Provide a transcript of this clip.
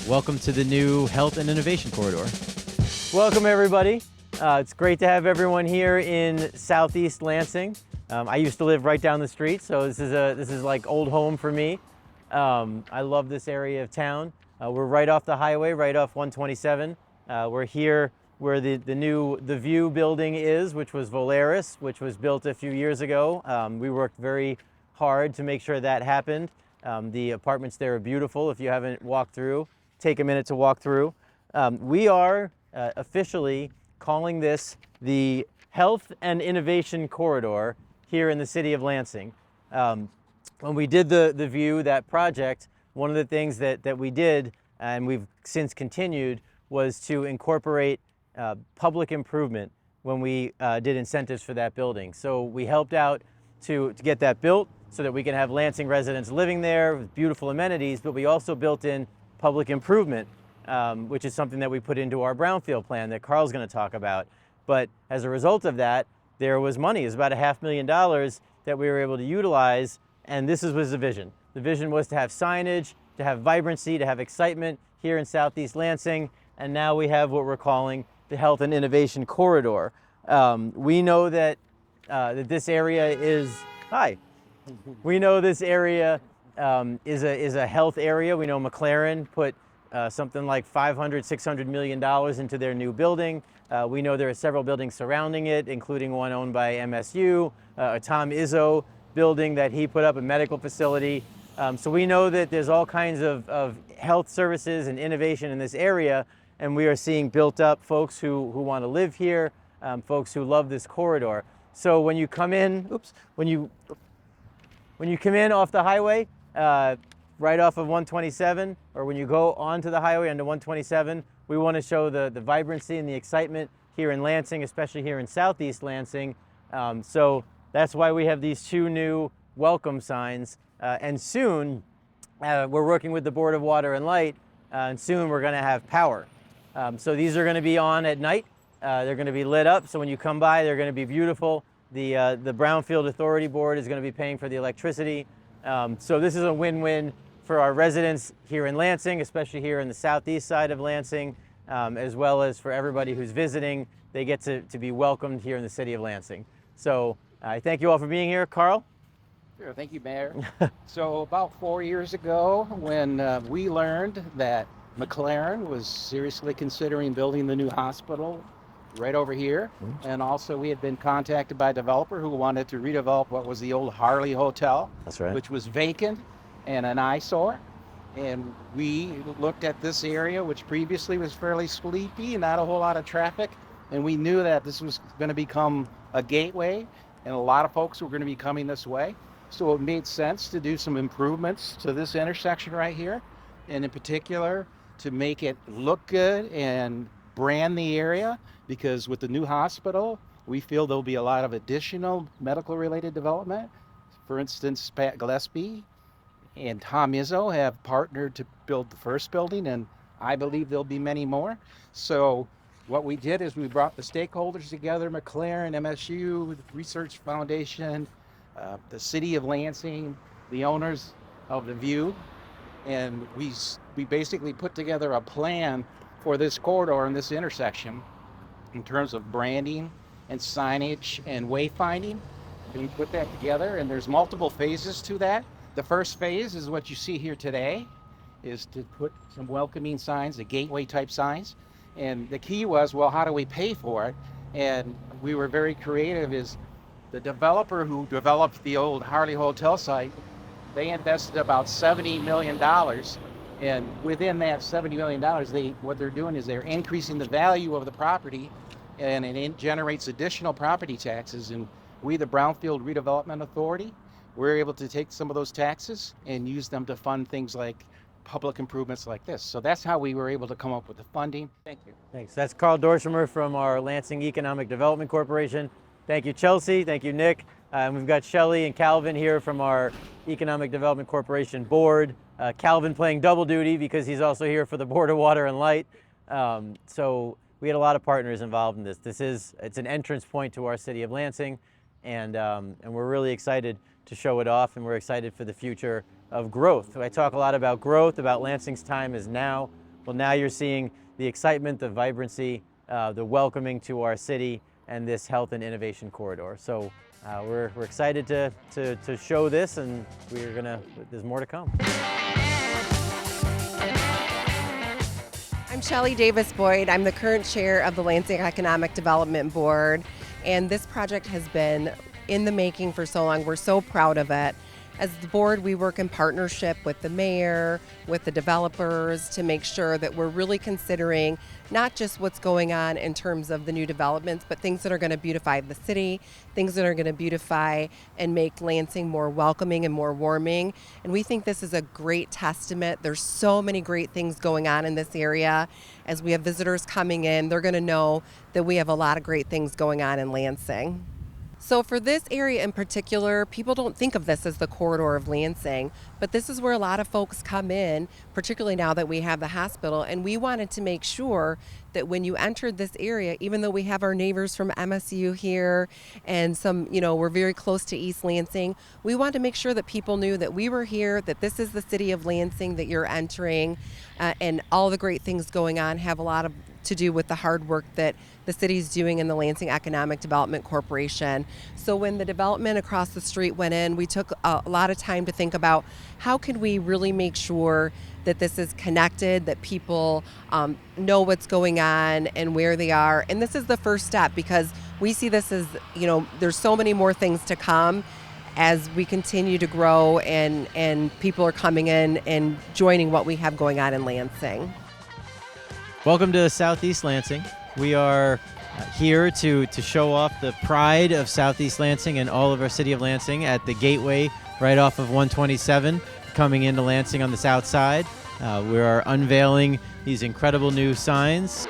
Welcome to the new Health and Innovation Corridor. Welcome everybody. It's great to have everyone here in Southeast Lansing. I used to live right down the street, so this is like old home for me. I love this area of town. We're right off the highway, right off 127. We're here where the View building is, which was Volaris, which was built a few years ago. We worked very hard to make sure that happened. The apartments there are beautiful. If you haven't walked through, take a minute to walk through. We are officially calling this the Health and Innovation Corridor here in the city of Lansing. When we did the View, that project, one of the things that we did, and we've since continued, was to incorporate public improvement when we did incentives for that building. So we helped out to get that built so that we can have Lansing residents living there with beautiful amenities, but we also built in public improvement, which is something that we put into our brownfield plan that Carl's going to talk about. But as a result of that, there was money. It was about $500,000 that we were able to utilize, and this was the vision. The vision was to have signage, to have vibrancy, to have excitement here in Southeast Lansing, and now we have what we're calling the Health and Innovation Corridor. We know that this area is, we know this area is a health area. We know McLaren put something like $500–600 million into their new building. We know there are several buildings surrounding it, including one owned by MSU, a Tom Izzo building that he put up, a medical facility. So we know that there's all kinds of health services and innovation in this area, and we are seeing built up folks who want to live here, folks who love this corridor. So when you come in, when you come in off the highway, right off of 127, or when you go onto the highway onto 127, we want to show the vibrancy and the excitement here in Lansing, especially here in Southeast Lansing. So that's why we have these two new welcome signs. And soon, we're working with the Board of Water and Light, and soon we're going to have power. So these are going to be on at night. They're going to be lit up, so when you come by, they're going to be beautiful. The Brownfield Authority Board is going to be paying for the electricity. So this is a win-win for our residents here in Lansing, especially here in the southeast side of Lansing, as well as for everybody who's visiting. They get to be welcomed here in the city of Lansing. So I thank you all for being here. Carl? Sure, thank you, Mayor. So about 4 years ago, when we learned that McLaren was seriously considering building the new hospital right over here, and also we had been contacted by a developer who wanted to redevelop what was the old Harley Hotel. That's right. Which was vacant and an eyesore. And we looked at this area, which previously was fairly sleepy and not a whole lot of traffic, and we knew that this was going to become a gateway, and a lot of folks were going to be coming this way. So it made sense to do some improvements to this intersection right here, and in particular to make it look good and brand the area, because with the new hospital, we feel there'll be a lot of additional medical related development. For instance, Pat Gillespie and Tom Izzo have partnered to build the first building, and I believe there'll be many more. So what we did is we brought the stakeholders together, McLaren, MSU, the Research Foundation, the city of Lansing, the owners of the View, and we basically put together a plan for this corridor and this intersection in terms of branding and signage and wayfinding. And we put that together, and there's multiple phases to that. The first phase is what you see here today, is to put some welcoming signs, the gateway type signs. And the key was, well, how do we pay for it? And we were very creative. Is the developer who developed the old Harley Hotel site, they invested about $70 million. And within that $70 million, what they're doing is they're increasing the value of the property, and it generates additional property taxes. And we, the Brownfield Redevelopment Authority, we're able to take some of those taxes and use them to fund things like public improvements like this. So that's how we were able to come up with the funding. Thank you. Thanks. That's Carl Dorshemer from our Lansing Economic Development Corporation. Thank you, Chelsea. Thank you, Nick. And we've got Shelley and Calvin here from our Economic Development Corporation board. Calvin playing double duty because he's also here for the Board of Water and Light. So we had a lot of partners involved in this. It's an entrance point to our city of Lansing, and we're really excited to show it off, and we're excited for the future of growth. I talk a lot about growth, about Lansing's time is now. Well, now you're seeing the excitement, the vibrancy, the welcoming to our city and this health and innovation corridor. So we're excited to show this, and there's more to come. I'm Shelley Davis Boyd. I'm the current chair of the Lansing Economic Development Board, and this project has been in the making for so long. We're so proud of it. As the board, we work in partnership with the mayor, with the developers, to make sure that we're really considering not just what's going on in terms of the new developments, but things that are going to beautify the city, things that are going to beautify and make Lansing more welcoming and more warming. And we think this is a great testament. There's so many great things going on in this area. As we have visitors coming in, they're going to know that we have a lot of great things going on in Lansing. So for this area in particular, people don't think of this as the corridor of Lansing, but this is where a lot of folks come in, particularly now that we have the hospital, and we wanted to make sure that when you entered this area, even though we have our neighbors from MSU here and some, we're very close to East Lansing, we wanted to make sure that people knew that we were here, that this is the city of Lansing that you're entering, and all the great things going on have a lot to do with the hard work that the city's doing in the Lansing Economic Development Corporation. So when the development across the street went in, we took a lot of time to think about how can we really make sure that this is connected, that people know what's going on and where they are. And this is the first step, because we see this as, there's so many more things to come as we continue to grow and people are coming in and joining what we have going on in Lansing. Welcome to Southeast Lansing. We are here to show off the pride of Southeast Lansing and all of our city of Lansing at the gateway right off of 127 coming into Lansing on the south side. We are unveiling these incredible new signs.